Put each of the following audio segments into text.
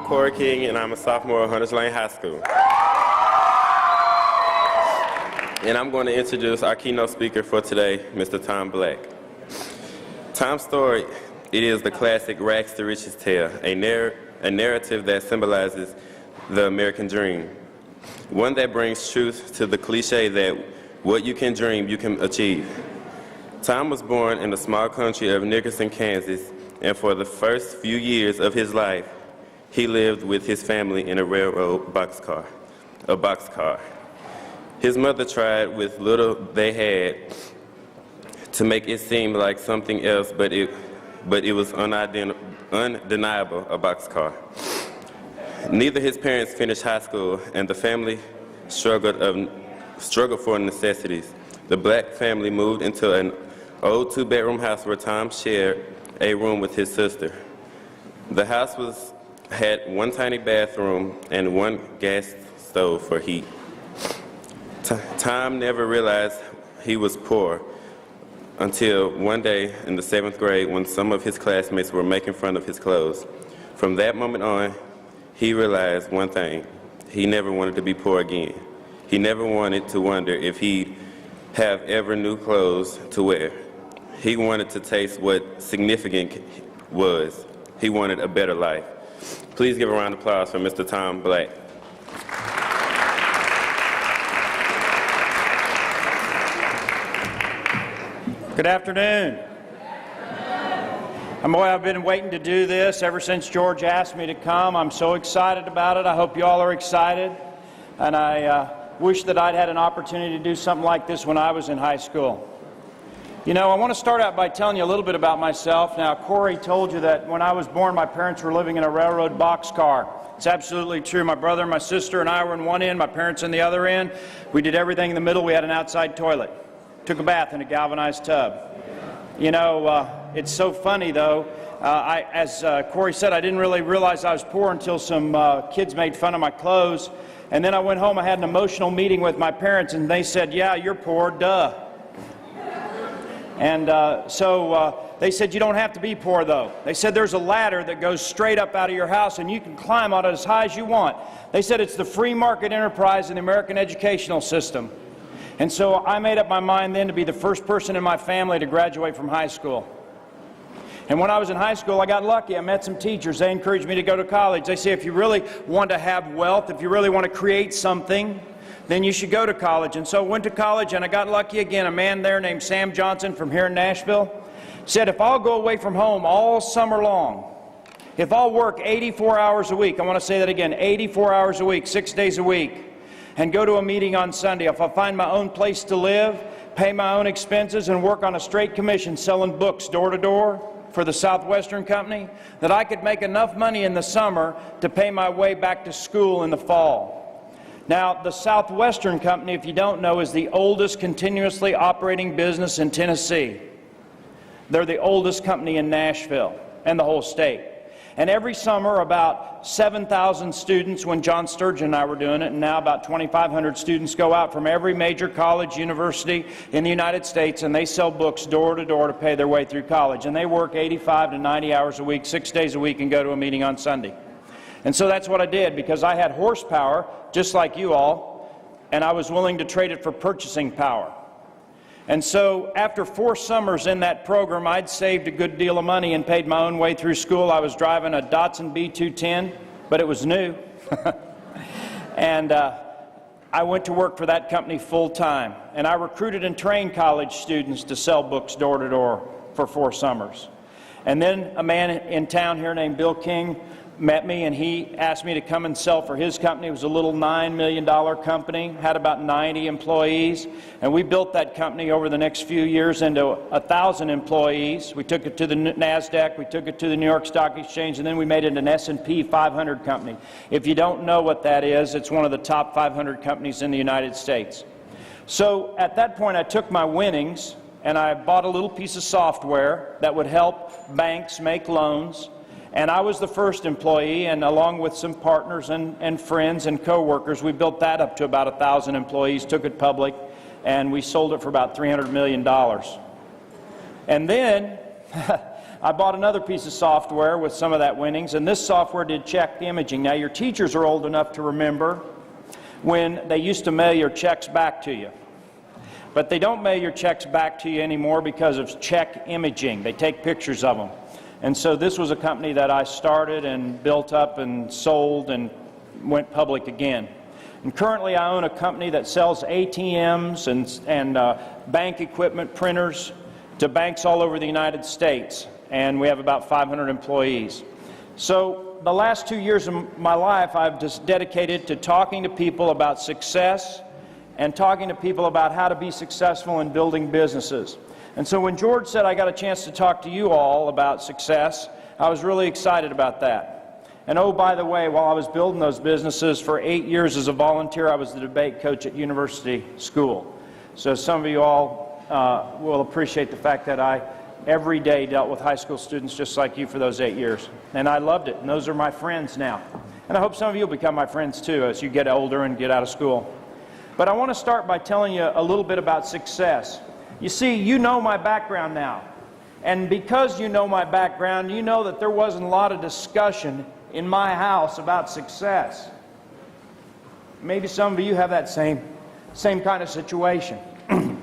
Corey King, and I'm a sophomore at Hunters Lane High School. And I'm going to introduce our keynote speaker for today, Mr. Tom Black. Tom's story, it is the classic rags to riches tale, a narrative that symbolizes the American dream, one that brings truth to the cliche that what you can dream, you can achieve. Tom was born in the small country of Nickerson, Kansas, and for the first few years of his life, he lived with his family in a railroad boxcar. His mother tried with little they had to make it seem like something else, but it was undeniable, a boxcar. Neither his parents finished high school, and the family struggled for necessities. The Black family moved into an old 2-bedroom house where Tom shared a room with his sister. The house had one tiny bathroom and one gas stove for heat. Tom never realized he was poor until one day in the 7th grade when some of his classmates were making fun of his clothes. From that moment on, he realized one thing: he never wanted to be poor again. He never wanted to wonder if he'd have ever new clothes to wear. He wanted to taste what significant was. He wanted a better life. Please give a round of applause for Mr. Tom Black. Good afternoon. Boy, I've been waiting to do this ever since George asked me to come. I'm so excited about it. I hope you all are excited. And I wish that I'd had an opportunity to do something like this when I was in high school. You know, I want to start out by telling you a little bit about myself. Now, Corey told you that when I was born, my parents were living in a railroad boxcar. It's absolutely true. My brother, my sister, and I were in one end, my parents in the other end. We did everything in the middle. We had an outside toilet. Took a bath in a galvanized tub. You know, it's so funny, though. As Corey said, I didn't really realize I was poor until some kids made fun of my clothes. And then I went home, I had an emotional meeting with my parents, and they said, "Yeah, you're poor, duh." And so they said, "You don't have to be poor, though." They said, "There's a ladder that goes straight up out of your house, and you can climb on it as high as you want." They said it's the free market enterprise in the American educational system. And so I made up my mind then to be the first person in my family to graduate from high school. And when I was in high school, I got lucky. I met some teachers. They encouraged me to go to college. They say, if you really want to have wealth, if you really want to create something, then you should go to college. And so I went to college, and I got lucky again. A man there named Sam Johnson from here in Nashville said, if I'll go away from home all summer long, if I'll work 84 hours a week, I want to say that again, 84 hours a week, 6 days a week, and go to a meeting on Sunday, if I find my own place to live, pay my own expenses, and work on a straight commission selling books door to door for the Southwestern Company, that I could make enough money in the summer to pay my way back to school in the fall. Now, the Southwestern Company, if you don't know, is the oldest continuously operating business in Tennessee. They're the oldest company in Nashville and the whole state. And every summer, about 7,000 students, when John Sturgeon and I were doing it, and now about 2,500 students go out from every major college, university in the United States, and they sell books door to door to pay their way through college. And they work 85 to 90 hours a week, 6 days a week, and go to a meeting on Sunday. And so that's what I did, because I had horsepower, just like you all, and I was willing to trade it for purchasing power. And so after 4 summers in that program, I'd saved a good deal of money and paid my own way through school. I was driving a Datsun B210, but it was new. And I went to work for that company full time. And I recruited and trained college students to sell books door to door for 4 summers. And then a man in town here named Bill King met me, and he asked me to come and sell for his company. It was a little $9 million company, had about 90 employees, and we built that company over the next few years into 1,000 employees. We took it to the NASDAQ, we took it to the New York Stock Exchange, and then we made it an S&P 500 company. If you don't know what that is, it's one of the top 500 companies in the United States. So at that point, I took my winnings, and I bought a little piece of software that would help banks make loans. And I was the first employee, and along with some partners and friends and co-workers, we built that up to about 1,000 employees, took it public, and we sold it for about $300 million. And then I bought another piece of software with some of that winnings, and this software did check imaging. Now, your teachers are old enough to remember when they used to mail your checks back to you. But they don't mail your checks back to you anymore because of check imaging. They take pictures of them. And so this was a company that I started and built up and sold and went public again. And currently I own a company that sells ATMs and bank equipment, printers, to banks all over the United States. And we have about 500 employees. So the last 2 years of my life I've just dedicated to talking to people about success and talking to people about how to be successful in building businesses. And so when George said I got a chance to talk to you all about success, I was really excited about that. And oh, by the way, while I was building those businesses for 8 years as a volunteer, I was the debate coach at university school. So some of you all will appreciate the fact that I every day dealt with high school students just like you for those 8 years. And I loved it, and those are my friends now. And I hope some of you will become my friends too as you get older and get out of school. But I want to start by telling you a little bit about success. You see, you know my background now. And because you know my background, you know that there wasn't a lot of discussion in my house about success. Maybe some of you have that same kind of situation.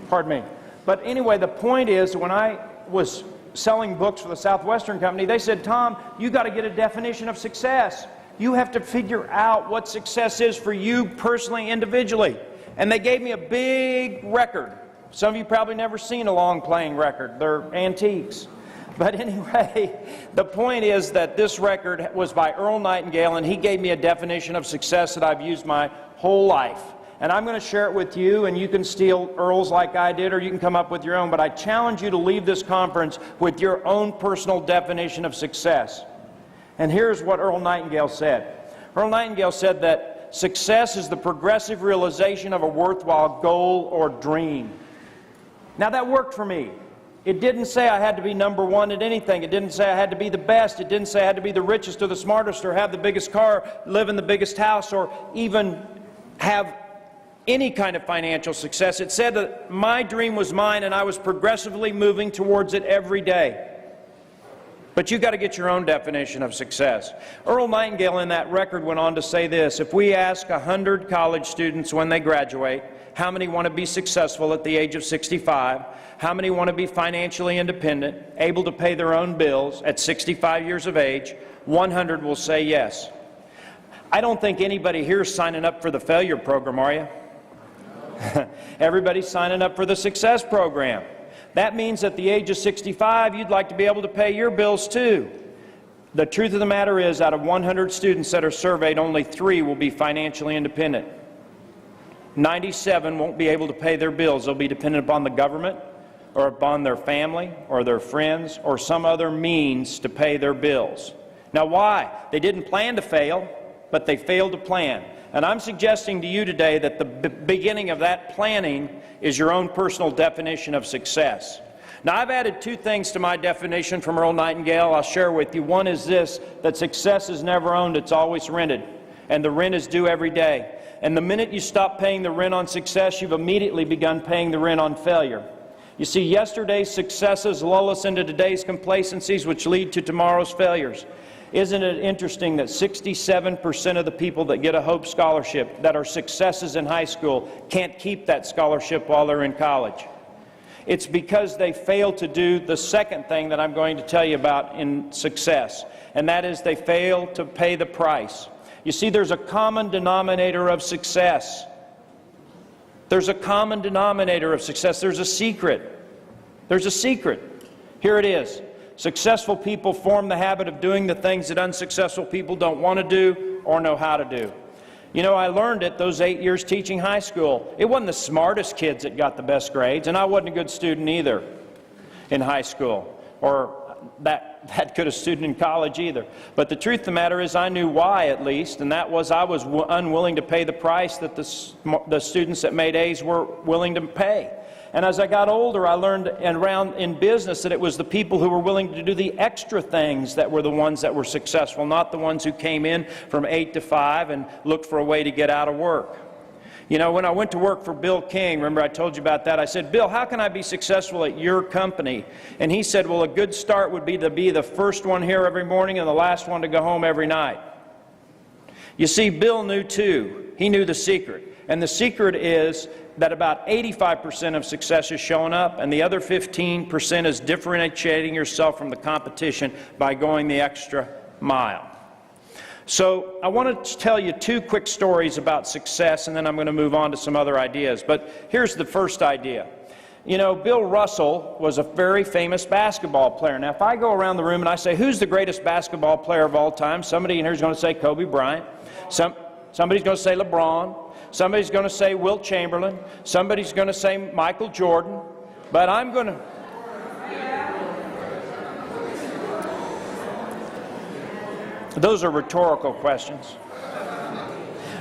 Pardon me. But anyway, the point is, when I was selling books for the Southwestern Company, they said, Tom, you got to get a definition of success. You have to figure out what success is for you personally, individually. And they gave me a big record. Some of you probably never seen a long playing record. They're antiques. But anyway, the point is that this record was by Earl Nightingale, and he gave me a definition of success that I've used my whole life. And I'm going to share it with you, and you can steal Earl's like I did, or you can come up with your own. But I challenge you to leave this conference with your own personal definition of success. And here's what Earl Nightingale said. Earl Nightingale said that success is the progressive realization of a worthwhile goal or dream. Now that worked for me. It didn't say I had to be number one at anything. It didn't say I had to be the best. It didn't say I had to be the richest or the smartest or have the biggest car, live in the biggest house, or even have any kind of financial success. It said that my dream was mine and I was progressively moving towards it every day. But you've got to get your own definition of success. Earl Nightingale in that record went on to say this: if we ask 100 college students when they graduate, how many want to be successful at the age of 65? How many want to be financially independent, able to pay their own bills at 65 years of age? 100 will say yes. I don't think anybody here is signing up for the failure program, are you? Everybody's signing up for the success program. That means at the age of 65, you'd like to be able to pay your bills too. The truth of the matter is, out of 100 students that are surveyed, only 3 will be financially independent. 97 won't be able to pay their bills. They'll be dependent upon the government or upon their family or their friends or some other means to pay their bills. Now why? They didn't plan to fail, but they failed to plan. And I'm suggesting to you today that the beginning of that planning is your own personal definition of success. Now, I've added 2 things to my definition from Earl Nightingale I'll share with you. One is this, that success is never owned, it's always rented. And the rent is due every day. And the minute you stop paying the rent on success, you've immediately begun paying the rent on failure. You see, yesterday's successes lull us into today's complacencies, which lead to tomorrow's failures. Isn't it interesting that 67% of the people that get a Hope Scholarship that are successes in high school can't keep that scholarship while they're in college? It's because they fail to do the second thing that I'm going to tell you about in success, and that is they fail to pay the price. You see, there's a common denominator of success. There's a common denominator of success. There's a secret. There's a secret. Here it is. Successful people form the habit of doing the things that unsuccessful people don't want to do or know how to do. You know, I learned it those 8 years teaching high school. It wasn't the smartest kids that got the best grades, and I wasn't a good student either in high school, or that good a student in college either. But the truth of the matter is I knew why, at least, and that was I was unwilling to pay the price that the students that made A's were willing to pay. And as I got older, I learned around in business that it was the people who were willing to do the extra things that were the ones that were successful, not the ones who came in from 8 to 5 and looked for a way to get out of work. You know, when I went to work for Bill King, remember I told you about that, I said, Bill, how can I be successful at your company? And he said, well, a good start would be to be the first one here every morning and the last one to go home every night. You see, Bill knew too. He knew the secret. And the secret is that about 85% of success is showing up, and the other 15% is differentiating yourself from the competition by going the extra mile. So I want to tell you two quick stories about success, and then I'm going to move on to some other ideas. But here's the first idea. You know, Bill Russell was a very famous basketball player. Now, if I go around the room and I say, who's the greatest basketball player of all time? Somebody in here is going to say Kobe Bryant. Somebody's going to say LeBron. Somebody's going to say Wilt Chamberlain. Somebody's going to say Michael Jordan. But I'm going to... Those are rhetorical questions.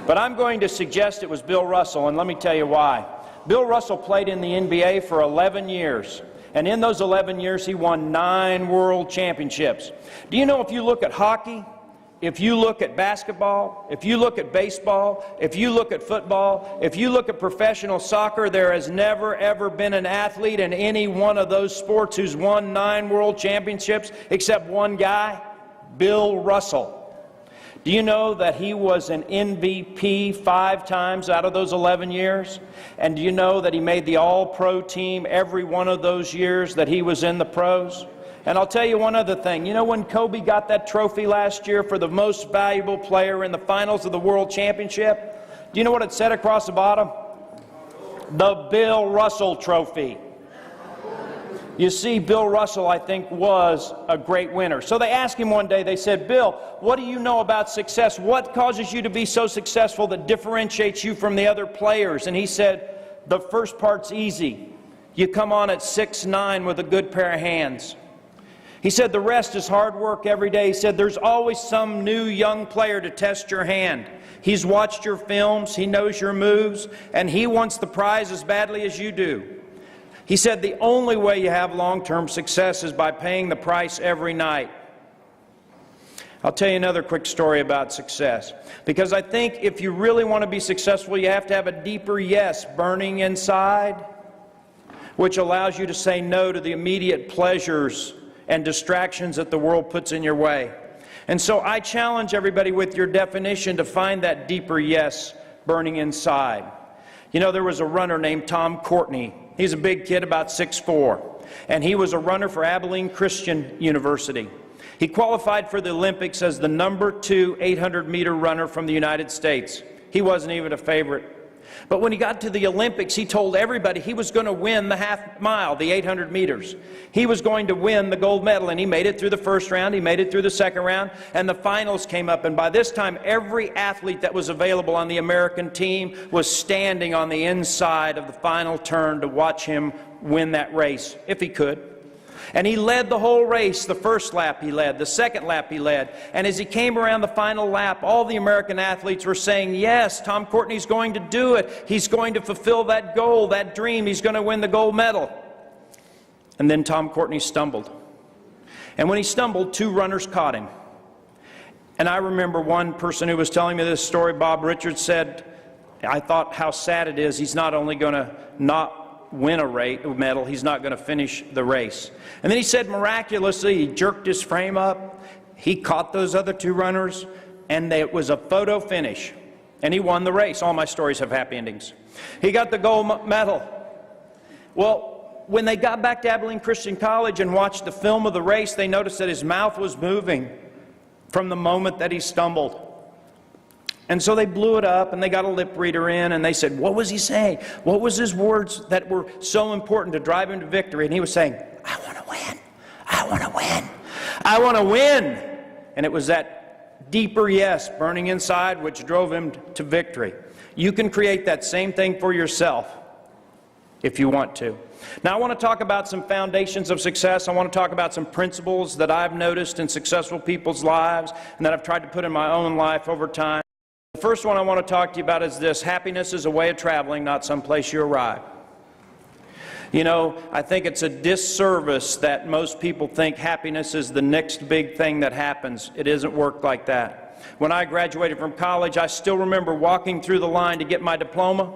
But I'm going to suggest it was Bill Russell, and let me tell you why. Bill Russell played in the NBA for 11 years. And in those 11 years, he won 9 world championships. Do you know if you look at hockey, if you look at basketball, if you look at baseball, if you look at football, if you look at professional soccer, there has never ever been an athlete in any one of those sports who's won 9 world championships except one guy, Bill Russell. Do you know that he was an MVP 5 times out of those 11 years? And do you know that he made the All-Pro team every one of those years that he was in the pros? And I'll tell you one other thing. You know when Kobe got that trophy last year for the most valuable player in the finals of the World Championship? Do you know what it said across the bottom? The Bill Russell Trophy. You see, Bill Russell, I think, was a great winner. So they asked him one day, they said, Bill, what do you know about success? What causes you to be so successful that differentiates you from the other players? And he said, the first part's easy. You come on at 6'9" with a good pair of hands. He said the rest is hard work every day. He said there's always some new young player to test your hand. He's watched your films, he knows your moves, and he wants the prize as badly as you do. He said the only way you have long-term success is by paying the price every night. I'll tell you another quick story about success. Because I think if you really want to be successful, you have to have a deeper yes burning inside, which allows you to say no to the immediate pleasures and distractions that the world puts in your way. And so I challenge everybody with your definition to find that deeper yes burning inside. You know, there was a runner named Tom Courtney. He's a big kid, about 6'4", and he was a runner for Abilene Christian University. He qualified for the Olympics as the #2 800-meter runner from the United States. He wasn't even a favorite. But when he got to the Olympics, he told everybody he was going to win the half mile, the 800 meters. He was going to win the gold medal, and he made it through the first round, he made it through the second round, and the finals came up. And by this time, every athlete that was available on the American team was standing on the inside of the final turn to watch him win that race, if he could. And he led the whole race. The first lap he led, the second lap he led. And as he came around the final lap, all the American athletes were saying, yes, Tom Courtney's going to do it. He's going to fulfill that goal, that dream. He's going to win the gold medal. And then Tom Courtney stumbled. And when he stumbled, 2 runners caught him. And I remember one person who was telling me this story, Bob Richards, said, I thought how sad it is. He's not only going to not win a medal, he's not going to finish the race. And then he said miraculously, he jerked his frame up, he caught those other 2 runners, and it was a photo finish. And he won the race. All my stories have happy endings. He got the gold medal. Well, when they got back to Abilene Christian College and watched the film of the race, they noticed that his mouth was moving from the moment that he stumbled. And so they blew it up, and they got a lip reader in, and they said, what was he saying? What was his words that were so important to drive him to victory? And he was saying, I want to win. I want to win. I want to win. And it was that deeper yes burning inside which drove him to victory. You can create that same thing for yourself if you want to. Now, I want to talk about some foundations of success. I want to talk about some principles that I've noticed in successful people's lives and that I've tried to put in my own life over time. The first one I want to talk to you about is this: happiness is a way of traveling, not someplace you arrive. You know, I think it's a disservice that most people think happiness is the next big thing that happens. It isn't worked like that. When I graduated from college, I still remember walking through the line to get my diploma.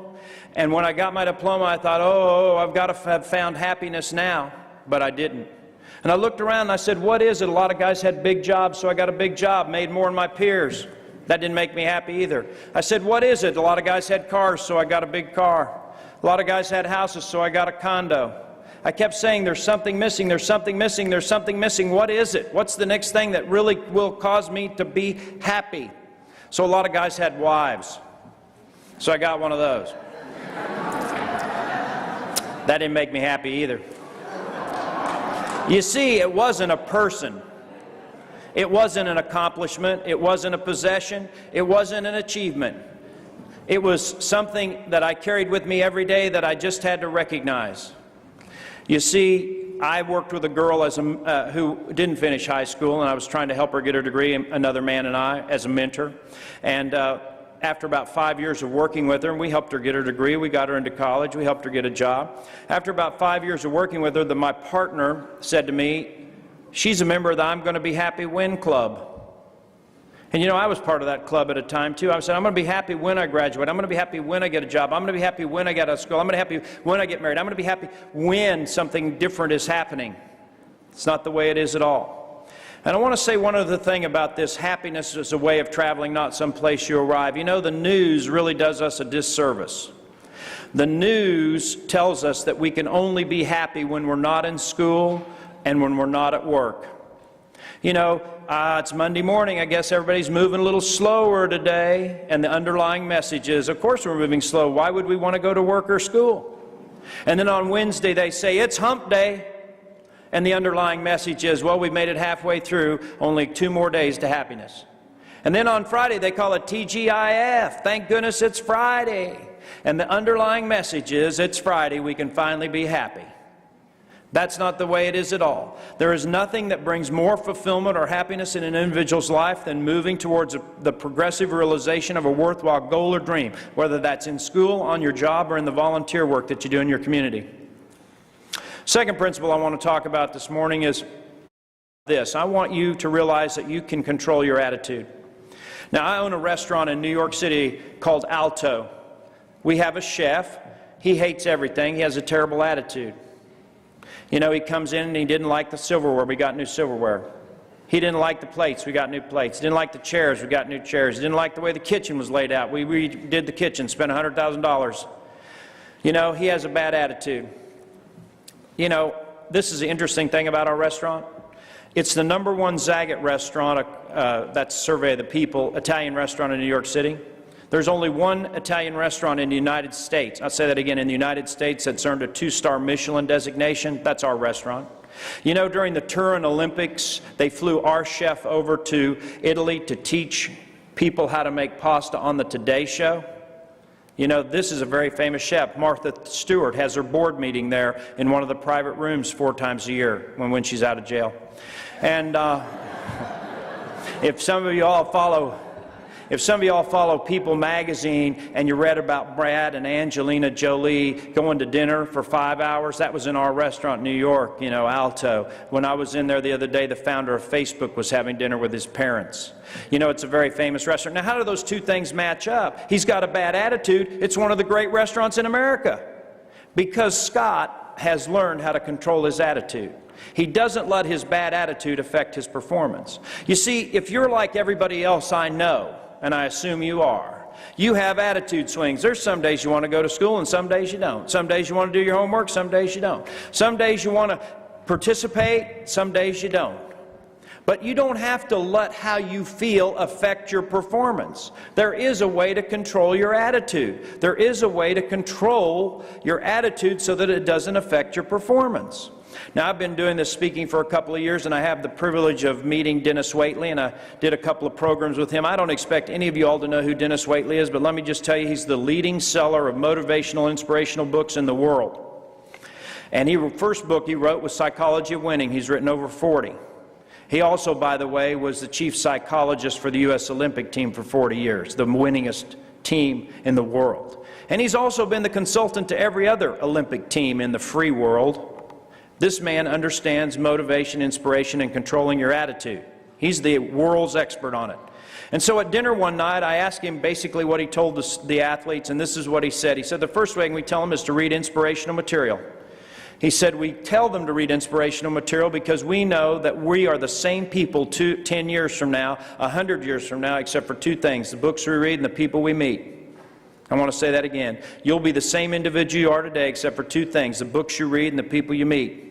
And when I got my diploma, I thought, oh, I've got to have found happiness now. But I didn't. And I looked around and I said, what is it? A lot of guys had big jobs, so I got a big job, made more than my peers. That didn't make me happy either. I said, what is it? A lot of guys had cars, so I got a big car. A lot of guys had houses, so I got a condo. I kept saying, there's something missing, there's something missing, there's something missing. What is it? What's the next thing that really will cause me to be happy? So a lot of guys had wives. So I got one of those. That didn't make me happy either. You see, it wasn't a person. It wasn't an accomplishment. It wasn't a possession. It wasn't an achievement. It was something that I carried with me every day that I just had to recognize. You see, I worked with a girl who didn't finish high school, and I was trying to help her get her degree, another man and I, as a mentor. And after about 5 years of working with her, and we helped her get her degree, we got her into college, we helped her get a job. After about 5 years of working with her, my partner said to me, she's a member of the I'm Going to Be Happy When Club. And you know, I was part of that club at a time too. I said, I'm going to be happy when I graduate. I'm going to be happy when I get a job. I'm going to be happy when I get out of school. I'm going to be happy when I get married. I'm going to be happy when something different is happening. It's not the way it is at all. And I want to say one other thing about this. Happiness is a way of traveling, not some place you arrive. You know, the news really does us a disservice. The news tells us that we can only be happy when we're not in school and when we're not at work. You know, it's Monday morning, I guess everybody's moving a little slower today, and the underlying message is, of course we're moving slow. Why would we want to go to work or school? And then on Wednesday they say, it's hump day, and the underlying message is, well, we've made it halfway through, only 2 more days to happiness. And then on Friday they call it TGIF, thank goodness it's Friday. And the underlying message is, it's Friday, we can finally be happy. That's not the way it is at all. There is nothing that brings more fulfillment or happiness in an individual's life than moving towards the progressive realization of a worthwhile goal or dream, whether that's in school, on your job, or in the volunteer work that you do in your community. Second principle I want to talk about this morning is this. I want you to realize that you can control your attitude. Now, I own a restaurant in New York City called Alto. We have a chef. He hates everything. He has a terrible attitude. You know, he comes in and he didn't like the silverware. We got new silverware. He didn't like the plates. We got new plates. He didn't like the chairs. We got new chairs. He didn't like the way the kitchen was laid out. We redid the kitchen, spent $100,000. You know, he has a bad attitude. You know, this is the interesting thing about our restaurant. It's the #1 Zagat restaurant, that's a survey of the people, Italian restaurant in New York City. There's only one Italian restaurant in the United States. I'll say that again, in the United States that's earned a 2-star Michelin designation. That's our restaurant. You know, during the Turin Olympics, they flew our chef over to Italy to teach people how to make pasta on the Today Show. You know, this is a very famous chef. Martha Stewart has her board meeting there in one of the private rooms 4 times a year when she's out of jail. And if some of you all follow People magazine and you read about Brad and Angelina Jolie going to dinner for 5 hours, that was in our restaurant in New York, you know, Alto. When I was in there the other day, the founder of Facebook was having dinner with his parents. You know, it's a very famous restaurant. Now, how do those 2 things match up? He's got a bad attitude. It's one of the great restaurants in America. Because Scott has learned how to control his attitude. He doesn't let his bad attitude affect his performance. You see, if you're like everybody else I know, and I assume you are, you have attitude swings. There's some days you want to go to school and some days you don't. Some days you want to do your homework, some days you don't. Some days you want to participate, some days you don't. But you don't have to let how you feel affect your performance. There is a way to control your attitude. There is a way to control your attitude so that it doesn't affect your performance. Now, I've been doing this speaking for a couple of years, and I have the privilege of meeting Dennis Waitley, and I did a couple of programs with him. I don't expect any of you all to know who Dennis Waitley is, but let me just tell you, he's the leading seller of motivational, inspirational books in the world. And the first book he wrote was Psychology of Winning. He's written over 40. He also, by the way, was the chief psychologist for the U.S. Olympic team for 40 years, the winningest team in the world. And he's also been the consultant to every other Olympic team in the free world. This man understands motivation, inspiration, and controlling your attitude. He's the world's expert on it. And so at dinner one night, I asked him basically what he told the athletes, and this is what he said. He said, the first thing we tell them is to read inspirational material. He said, we tell them to read inspirational material because we know that we are the same people 10 years from now, 100 years from now, except for two things, the books we read and the people we meet. I want to say that again. You'll be the same individual you are today, except for two things, the books you read and the people you meet.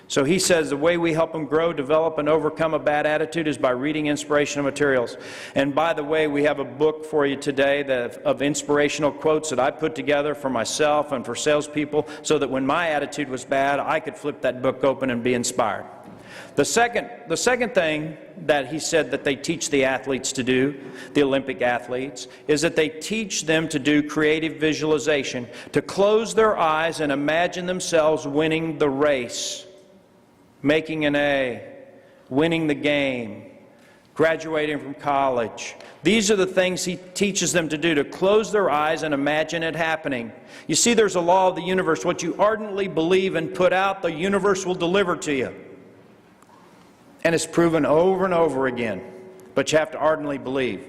So he says the way we help them grow, develop, and overcome a bad attitude is by reading inspirational materials. And by the way, we have a book for you today of inspirational quotes that I put together for myself and for salespeople so that when my attitude was bad, I could flip that book open and be inspired. The second thing that he said that they teach the athletes to do, the Olympic athletes, is that they teach them to do creative visualization, to close their eyes and imagine themselves winning the race. Making an A, winning the game, graduating from college. These are the things he teaches them to do, to close their eyes and imagine it happening. You see, there's a law of the universe. What you ardently believe and put out, the universe will deliver to you. And it's proven over and over again. But you have to ardently believe.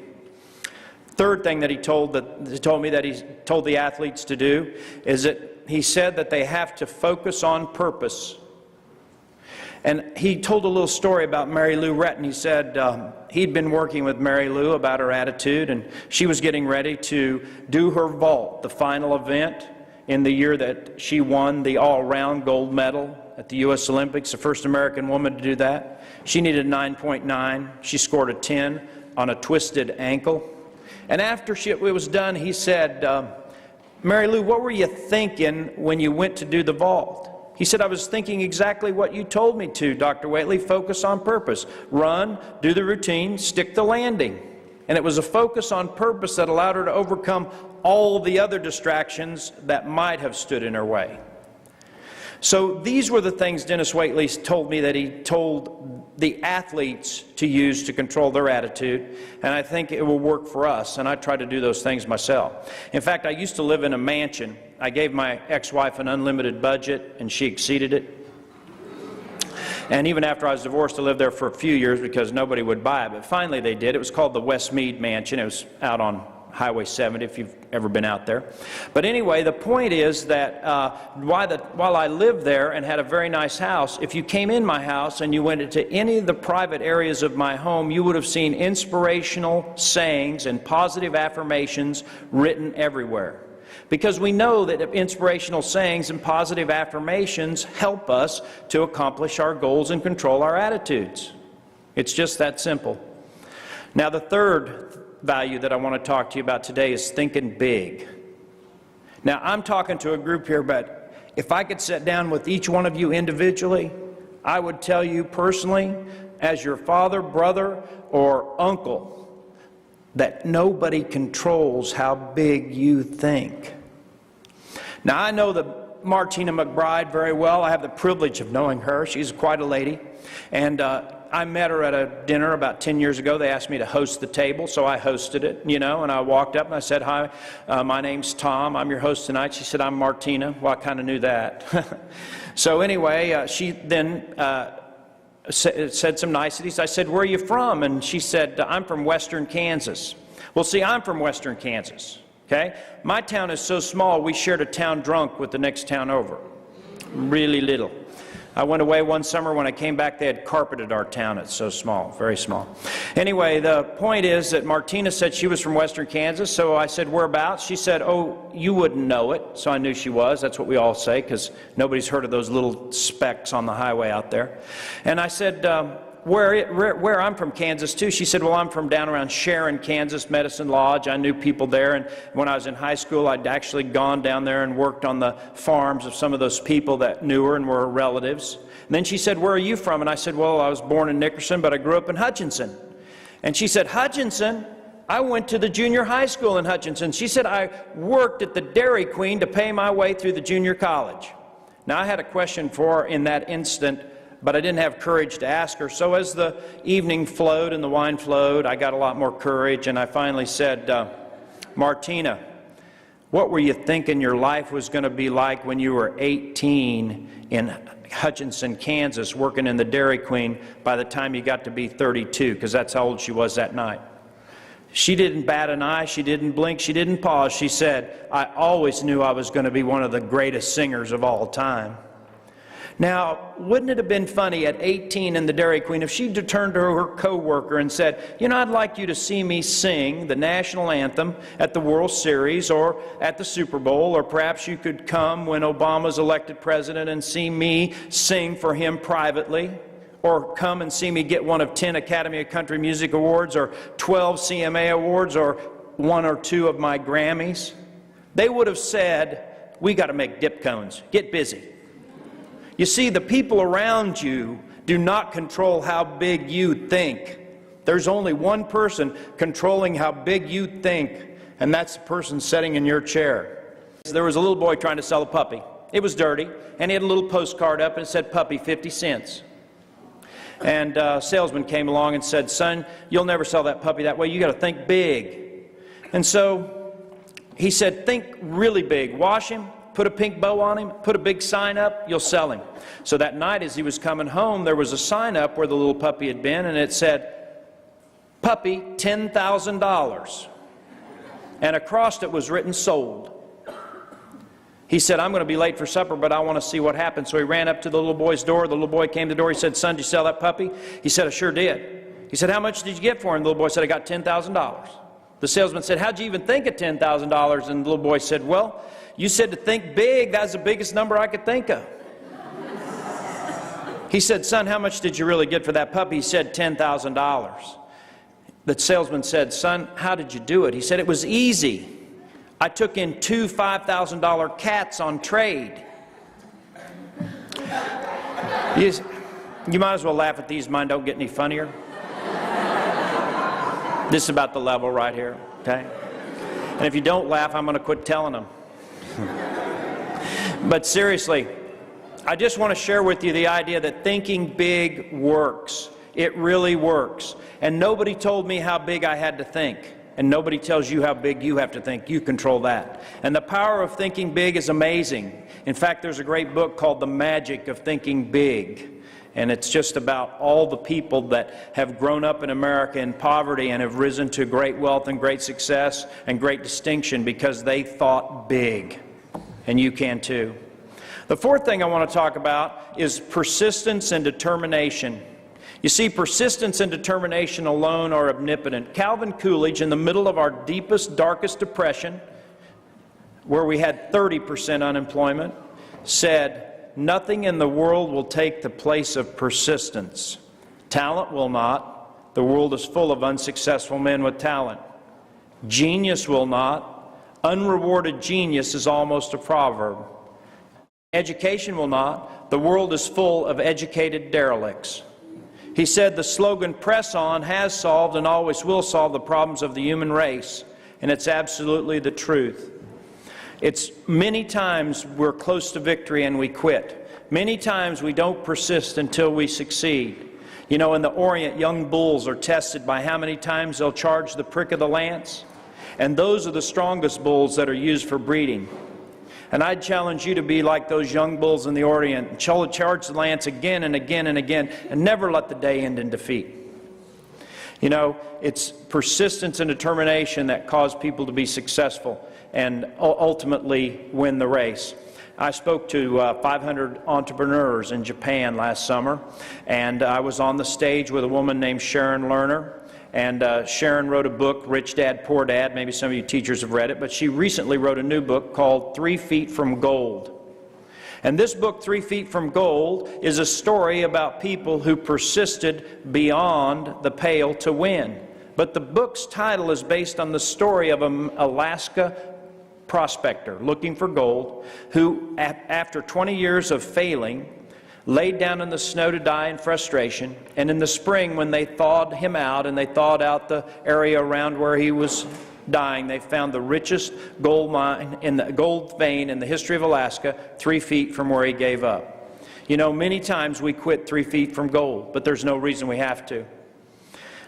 Third thing that he told me that he told the athletes to do is that he said that they have to focus on purpose. And he told a little story about Mary Lou Retton. He said he'd been working with Mary Lou about her attitude, and she was getting ready to do her vault, the final event in the year that she won the all-around gold medal at the U.S. Olympics, the first American woman to do that. She needed 9.9. She scored a 10 on a twisted ankle. And after it was done, he said, Mary Lou, what were you thinking when you went to do the vault? He said, I was thinking exactly what you told me to, Dr. Whately, focus on purpose. Run, do the routine, stick the landing. And it was a focus on purpose that allowed her to overcome all the other distractions that might have stood in her way. So these were the things Dennis Whately told me that he told the athletes to use to control their attitude, and I think it will work for us, and I try to do those things myself. In fact, I used to live in a mansion. I gave my ex-wife an unlimited budget, and she exceeded it. And even after I was divorced, I lived there for a few years because nobody would buy it, but finally they did. It was called the Westmead Mansion. It was out on Highway 70, if you've ever been out there. But anyway, the point is that while I lived there and had a very nice house, if you came in my house and you went into any of the private areas of my home, you would have seen inspirational sayings and positive affirmations written everywhere. Because we know that inspirational sayings and positive affirmations help us to accomplish our goals and control our attitudes. It's just that simple. Now, the third value that I want to talk to you about today is thinking big. Now, I'm talking to a group here, but if I could sit down with each one of you individually, I would tell you personally, as your father, brother, or uncle, that nobody controls how big you think. Now, I know that Martina McBride very well. I have the privilege of knowing her. She's quite a lady. And I met her at a dinner about 10 years ago. They asked me to host the table, so I hosted it, and I walked up and I said, hi, my name's Tom. I'm your host tonight. She said, I'm Martina. Well, I kind of knew that. So anyway, she then said some niceties. I said, where are you from? And she said, I'm from western Kansas. Well, see, I'm from western Kansas. Okay? My town is so small, we shared a town drunk with the next town over. Really little. I went away one summer. When I came back, they had carpeted our town. It's so small, very small. Anyway, the point is that Martina said she was from western Kansas, so I said, whereabouts? She said, oh, you wouldn't know it. So I knew she was. That's what we all say, because nobody's heard of those little specks on the highway out there. And I said, where I'm from Kansas too. She said, well, I'm from down around Sharon, Kansas, Medicine Lodge. I knew people there, and when I was in high school, I'd actually gone down there and worked on the farms of some of those people that knew her and were relatives. And then she said, where are you from? And I said, well, I was born in Nickerson, but I grew up in Hutchinson. And she said, Hutchinson? I went to the junior high school in Hutchinson. She said, I worked at the Dairy Queen to pay my way through the junior college. Now, I had a question for her in that instant, but I didn't have courage to ask her. So as the evening flowed and the wine flowed, I got a lot more courage, and I finally said, Martina, what were you thinking your life was going to be like when you were 18 in Hutchinson, Kansas, working in the Dairy Queen by the time you got to be 32, because that's how old she was that night? She didn't bat an eye, she didn't blink, she didn't pause. She said, I always knew I was going to be one of the greatest singers of all time. Now, wouldn't it have been funny at 18 in the Dairy Queen if she turned to her co-worker and said, you know, I'd like you to see me sing the national anthem at the World Series or at the Super Bowl, or perhaps you could come when Obama's elected president and see me sing for him privately, or come and see me get one of 10 Academy of Country Music Awards or 12 CMA Awards or 1 or 2 of my Grammys. They would have said, we got to make dip cones. Get busy. You see, the people around you do not control how big you think. There's only one person controlling how big you think, and that's the person sitting in your chair. There was a little boy trying to sell a puppy. It was dirty, and he had a little postcard up, and it said, puppy, 50 cents. And a salesman came along and said, son, you'll never sell that puppy that way. You got to think big. And so he said, think really big. Wash him. Put a pink bow on him, put a big sign up, you'll sell him. So that night as he was coming home, there was a sign up where the little puppy had been, and it said, puppy, $10,000. And across it was written, sold. He said, I'm going to be late for supper, but I want to see what happened. So he ran up to the little boy's door. The little boy came to the door. He said, son, did you sell that puppy? He said, I sure did. He said, how much did you get for him? The little boy said, I got $10,000. The salesman said, how'd you even think of $10,000? And the little boy said, well, you said to think big. That's the biggest number I could think of. He said, son, how much did you really get for that puppy? He said, $10,000. The salesman said, son, how did you do it? He said, it was easy. I took in 2 $5,000 cats on trade. You might as well laugh at these. Mine don't get any funnier. This is about the level right here, okay? And if you don't laugh, I'm going to quit telling them. But seriously, I just want to share with you the idea that thinking big works. It really works. And nobody told me how big I had to think. And nobody tells you how big you have to think. You control that. And the power of thinking big is amazing. In fact, there's a great book called The Magic of Thinking Big. And it's just about all the people that have grown up in America in poverty and have risen to great wealth and great success and great distinction because they thought big. And you can too. The fourth thing I want to talk about is persistence and determination. You see, persistence and determination alone are omnipotent. Calvin Coolidge, in the middle of our deepest, darkest depression, where we had 30% unemployment, said, nothing in the world will take the place of persistence. Talent will not. The world is full of unsuccessful men with talent. Genius will not. Unrewarded genius is almost a proverb. Education will not. The world is full of educated derelicts. He said the slogan, press on, has solved and always will solve the problems of the human race. And it's absolutely the truth. It's many times we're close to victory and we quit. Many times we don't persist until we succeed. You know, in the Orient, young bulls are tested by how many times they'll charge the prick of the lance. And those are the strongest bulls that are used for breeding. And I'd challenge you to be like those young bulls in the Orient. Charge the lance again and again and again, and never let the day end in defeat. You know, it's persistence and determination that cause people to be successful and ultimately win the race. I spoke to 500 entrepreneurs in Japan last summer, and I was on the stage with a woman named Sharon Lerner. And Sharon wrote a book, Rich Dad, Poor Dad. Maybe some of you teachers have read it, but she recently wrote a new book called 3 Feet from Gold. And this book, 3 Feet from Gold, is a story about people who persisted beyond the pale to win. But the book's title is based on the story of an Alaska prospector looking for gold who, after 20 years of failing, laid down in the snow to die in frustration. And in the spring, when they thawed him out and they thawed out the area around where he was dying, they found the richest gold mine in the gold vein in the history of Alaska, 3 feet from where he gave up. You know, many times we quit 3 feet from gold, but there's no reason we have to.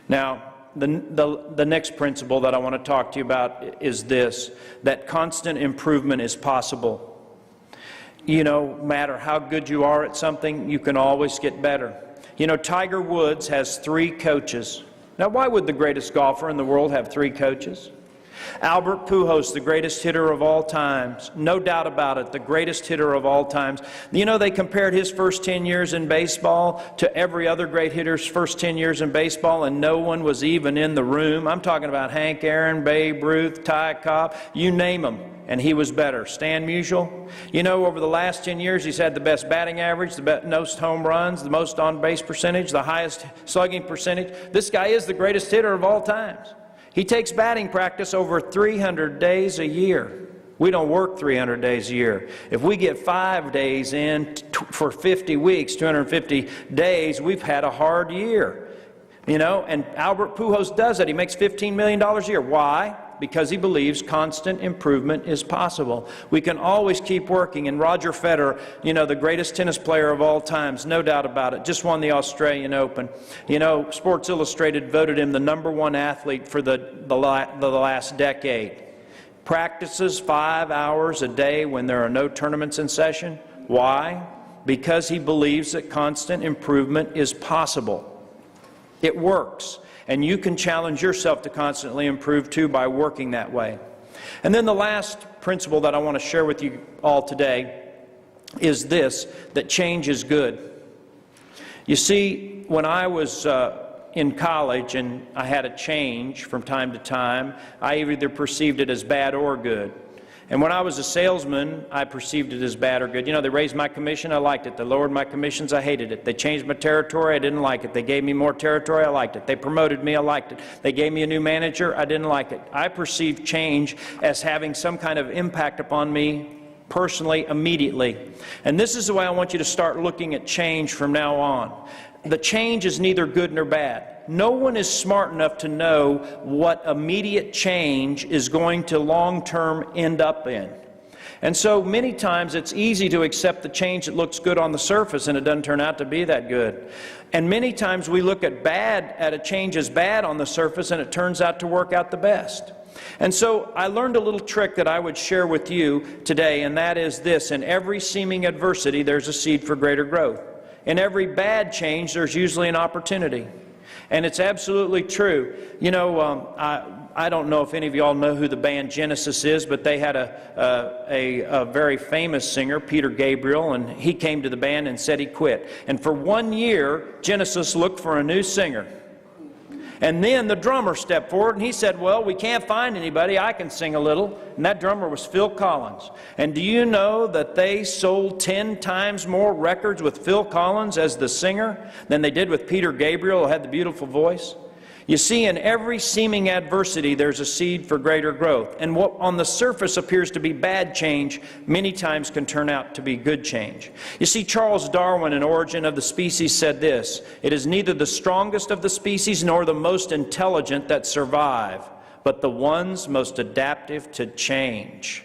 Now, the next principle that I want to talk to you about is this, that constant improvement is possible. You know, no matter how good you are at something, you can always get better. You know, Tiger Woods has 3 coaches. Now, why would the greatest golfer in the world have 3 coaches? Albert Pujols, the greatest hitter of all times. No doubt about it, the greatest hitter of all times. You know, they compared his first 10 years in baseball to every other great hitter's first 10 years in baseball, and no one was even in the room. I'm talking about Hank Aaron, Babe Ruth, Ty Cobb, you name them, and he was better. Stan Musial, you know, over the last 10 years, he's had the best batting average, the most home runs, the most on-base percentage, the highest slugging percentage. This guy is the greatest hitter of all times. He takes batting practice over 300 days a year. We don't work 300 days a year. If we get 5 days in for 50 weeks, 250 days, we've had a hard year. You know, and Albert Pujols does that. He makes $15 million a year. Why? Because he believes constant improvement is possible. We can always keep working. And Roger Federer, you know, the greatest tennis player of all times, no doubt about it, just won the Australian Open. You know, Sports Illustrated voted him the #1 athlete for the last decade. Practices 5 hours a day when there are no tournaments in session. Why? Because he believes that constant improvement is possible. It works. And you can challenge yourself to constantly improve too by working that way. And then the last principle that I want to share with you all today is this, that change is good. You see, when I was in college and I had a change from time to time, I either perceived it as bad or good. And when I was a salesman, I perceived it as bad or good. You know, they raised my commission, I liked it. They lowered my commissions, I hated it. They changed my territory, I didn't like it. They gave me more territory, I liked it. They promoted me, I liked it. They gave me a new manager, I didn't like it. I perceived change as having some kind of impact upon me personally, immediately. And this is the way I want you to start looking at change from now on. The change is neither good nor bad. No one is smart enough to know what immediate change is going to long-term end up in. And so many times it's easy to accept the change that looks good on the surface and it doesn't turn out to be that good. And many times we look at a change as bad on the surface and it turns out to work out the best. And so I learned a little trick that I would share with you today, and that is this: in every seeming adversity there's a seed for greater growth. In every bad change there's usually an opportunity. And it's absolutely true. You know, I don't know if any of y'all know who the band Genesis is, but they had a very famous singer, Peter Gabriel, and he came to the band and said he quit. And for 1 year, Genesis looked for a new singer. And then the drummer stepped forward and he said, well, we can't find anybody, I can sing a little. And that drummer was Phil Collins. And do you know that they sold 10 times more records with Phil Collins as the singer than they did with Peter Gabriel, who had the beautiful voice? You see, in every seeming adversity, there's a seed for greater growth. And what on the surface appears to be bad change, many times can turn out to be good change. You see, Charles Darwin, in Origin of the Species, said this: "It is neither the strongest of the species nor the most intelligent that survive, but the ones most adaptive to change."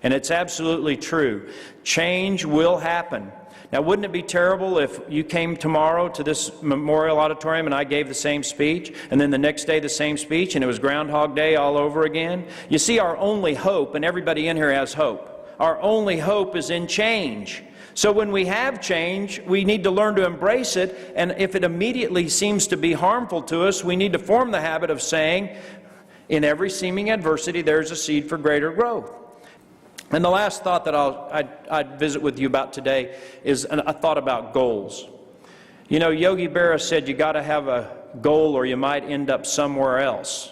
And it's absolutely true. Change will happen. Now, wouldn't it be terrible if you came tomorrow to this Memorial Auditorium and I gave the same speech, and then the next day the same speech, and it was Groundhog Day all over again? You see, our only hope, and everybody in here has hope, our only hope is in change. So when we have change, we need to learn to embrace it, and if it immediately seems to be harmful to us, we need to form the habit of saying, in every seeming adversity, there's a seed for greater growth. And the last thought that I'd visit with you about today is a thought about goals. You know, Yogi Berra said you got to have a goal or you might end up somewhere else.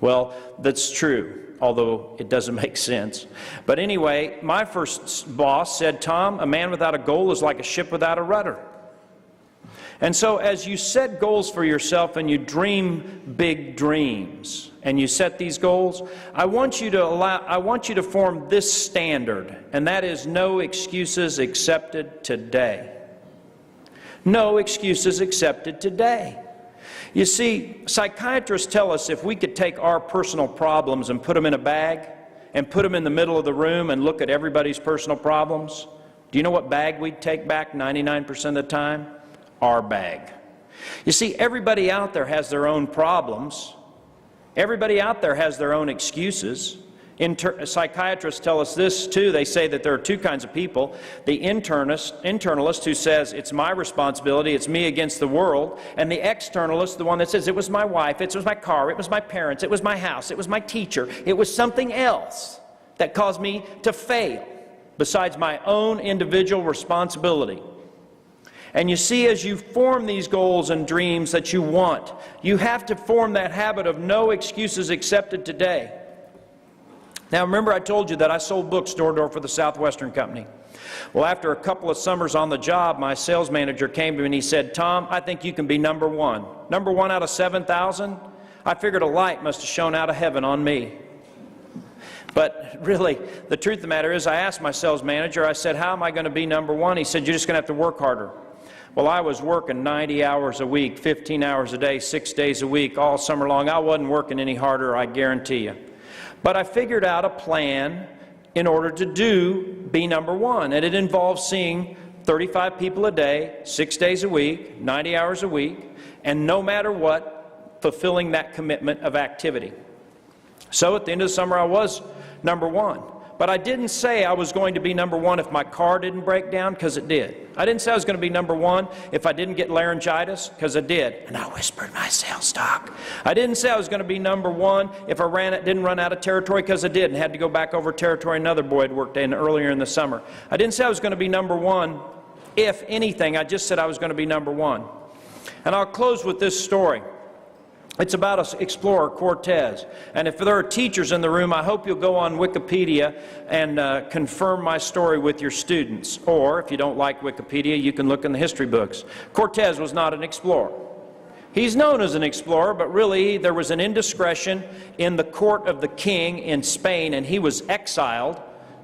Well, that's true, although it doesn't make sense. But anyway, my first boss said, Tom, a man without a goal is like a ship without a rudder. And so as you set goals for yourself and you dream big dreams and you set these goals, I want you to form this standard, and that is no excuses accepted today. No excuses accepted today. You see, psychiatrists tell us if we could take our personal problems and put them in a bag and put them in the middle of the room and look at everybody's personal problems, do you know what bag we'd take back 99% of the time? Our bag. You see, everybody out there has their own problems. Everybody out there has their own excuses. Psychiatrists tell us this too. They say that there are two kinds of people. The internalist who says, it's my responsibility, it's me against the world. And the externalist, the one that says, it was my wife, it was my car, it was my parents, it was my house, it was my teacher, it was something else that caused me to fail, besides my own individual responsibility. And you see, as you form these goals and dreams that you want, you have to form that habit of no excuses accepted today. Now remember, I told you that I sold books door to door for the Southwestern Company. Well, after a couple of summers on the job, my sales manager came to me and he said, Tom, I think you can be number one. Number one out of 7,000? I figured a light must have shone out of heaven on me. But really, the truth of the matter is, I asked my sales manager, I said, how am I going to be number one? He said, you're just going to have to work harder. Well, I was working 90 hours a week, 15 hours a day, 6 days a week, all summer long. I wasn't working any harder, I guarantee you. But I figured out a plan in order to be number one. And it involves seeing 35 people a day, 6 days a week, 90 hours a week, and no matter what, fulfilling that commitment of activity. So at the end of the summer, I was number one. But I didn't say I was going to be number one if my car didn't break down, because it did. I didn't say I was going to be number one if I didn't get laryngitis, because I did. And I whispered my sales talk. I didn't say I was going to be number one if I didn't run out of territory, because I did, and had to go back over territory another boy had worked in earlier in the summer. I didn't say I was going to be number one if anything. I just said I was going to be number one. And I'll close with this story. It's about an explorer, Cortez. And if there are teachers in the room, I hope you'll go on Wikipedia and confirm my story with your students. Or, if you don't like Wikipedia, you can look in the history books. Cortez was not an explorer. He's known as an explorer, but really there was an indiscretion in the court of the king in Spain, and he was exiled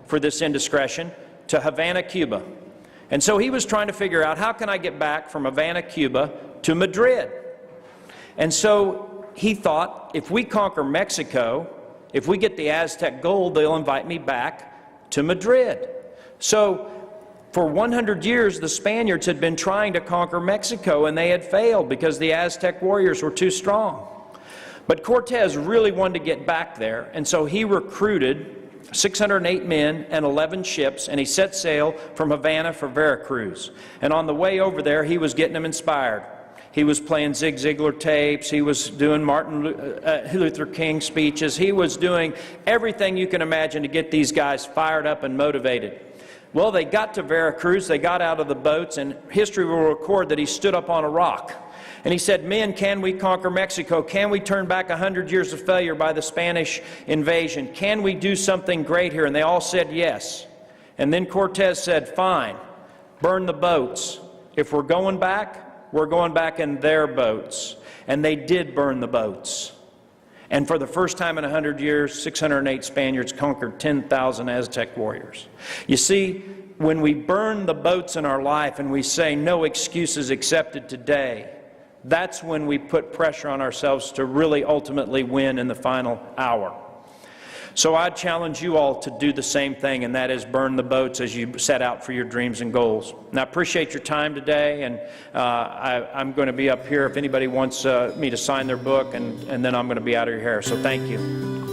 for this indiscretion to Havana, Cuba. And so he was trying to figure out, how can I get back from Havana, Cuba to Madrid? And so he thought, if we conquer Mexico, if we get the Aztec gold, they'll invite me back to Madrid. So for 100 years, the Spaniards had been trying to conquer Mexico, and they had failed because the Aztec warriors were too strong. But Cortez really wanted to get back there, and so he recruited 608 men and 11 ships, and he set sail from Havana for Veracruz. And on the way over there, he was getting them inspired. He was playing Zig Ziglar tapes. He was doing Martin Luther King speeches. He was doing everything you can imagine to get these guys fired up and motivated. Well, they got to Veracruz. They got out of the boats, and history will record that he stood up on a rock. And he said, men, can we conquer Mexico? Can we turn back 100 years of failure by the Spanish invasion? Can we do something great here? And they all said yes. And then Cortez said, fine, burn the boats. If we're going back in their boats. And they did burn the boats. And for the first time in 100 years, 608 Spaniards conquered 10,000 Aztec warriors. You see, when we burn the boats in our life and we say no excuses accepted today, that's when we put pressure on ourselves to really ultimately win in the final hour. So I challenge you all to do the same thing, and that is burn the boats as you set out for your dreams and goals. Now, I appreciate your time today, and I'm going to be up here if anybody wants me to sign their book, and then I'm going to be out of your hair. So thank you.